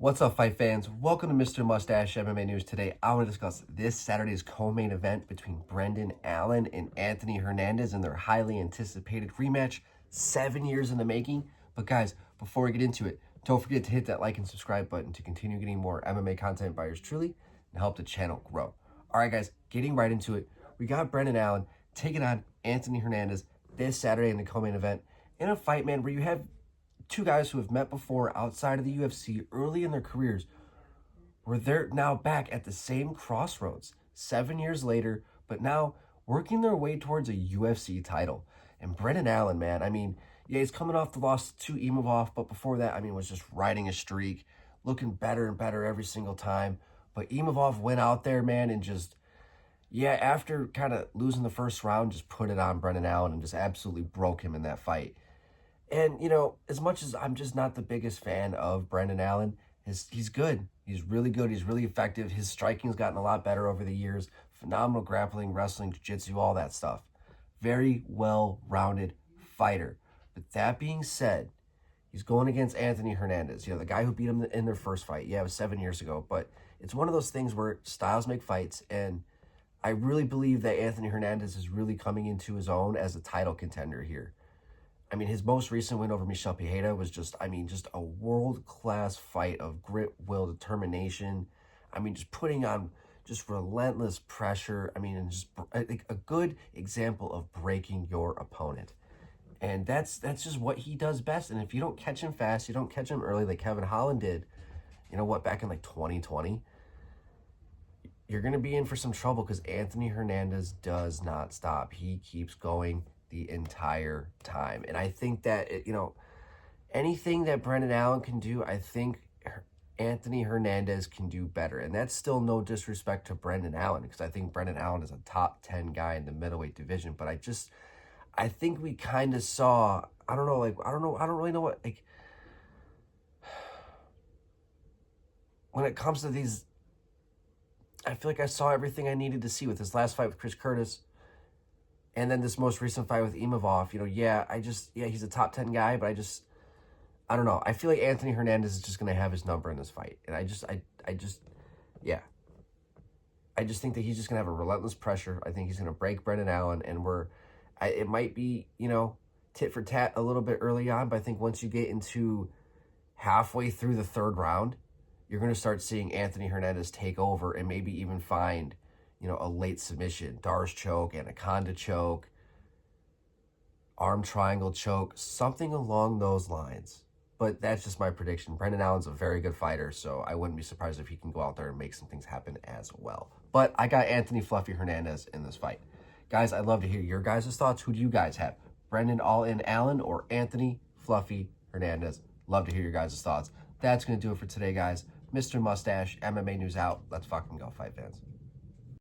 What's up, fight fans? Welcome to Mr. Mustache MMA News. Today, I want to discuss this Saturday's co-main event between Brendan Allen and Anthony Hernandez in their highly anticipated rematch, 7 years in the making. But guys, before we get into it, don't forget to hit that like and subscribe button to continue getting more MMA content by yours truly and help the channel grow. All right, guys, getting right into it. We got Brendan Allen taking on Anthony Hernandez this Saturday in the co-main event in a fight, man, where you have two guys who have met before outside of the UFC early in their careers, where they're now back at the same crossroads 7 years later, but now working their way towards a UFC title. And Brendan Allen, man, I mean, yeah, he's coming off the loss to Imavov, but before that, I mean, was just riding a streak, looking better and better every single time. But Imavov went out there, man, and just, yeah, after kind of losing the first round, just put it on Brendan Allen and just absolutely broke him in that fight. And, you know, as much as I'm just not the biggest fan of Brendan Allen, he's good. He's really good. He's really effective. His striking's gotten a lot better over the years. Phenomenal grappling, wrestling, jiu-jitsu, all that stuff. Very well-rounded fighter. But that being said, he's going against Anthony Hernandez, you know, the guy who beat him in their first fight. Yeah, it was 7 years ago. But it's one of those things where styles make fights, and I really believe that Anthony Hernandez is really coming into his own as a title contender here. I mean, his most recent win over Michel Pereira was just a world-class fight of grit, will, determination. I mean, just putting on just relentless pressure. I mean, and just a good example of breaking your opponent. And that's just what he does best. And if you don't catch him fast, you don't catch him early like Kevin Holland did, you know what, back in like 2020, you're going to be in for some trouble because Anthony Hernandez does not stop. He keeps going the entire time. And I think that, you know, anything that Brendan Allen can do, I think Anthony Hernandez can do better. And that's still no disrespect to Brendan Allen, because I think Brendan Allen is a top 10 guy in the middleweight division. But I think we kind of saw, I don't really know what, like, when it comes to these, I feel like I saw everything I needed to see with his last fight with Chris Curtis. And then this most recent fight with Imavov, you know, he's a top 10 guy, but I don't know. I feel like Anthony Hernandez is just going to have his number in this fight. And I just think that he's just going to have a relentless pressure. I think he's going to break Brendan Allen, and it might be, you know, tit for tat a little bit early on, but I think once you get into halfway through the third round, you're going to start seeing Anthony Hernandez take over and maybe even find, you know, a late submission, Darce choke, anaconda choke, arm triangle choke, something along those lines. But that's just my prediction. Brendan Allen's a very good fighter, so I wouldn't be surprised if he can go out there and make some things happen as well. But I got Anthony Fluffy Hernandez in this fight. Guys, I'd love to hear your guys' thoughts. Who do you guys have? Brendan All-In Allen or Anthony Fluffy Hernandez? Love to hear your guys' thoughts. That's going to do it for today, guys. Mr. Mustache, MMA News out. Let's fucking go, fight fans.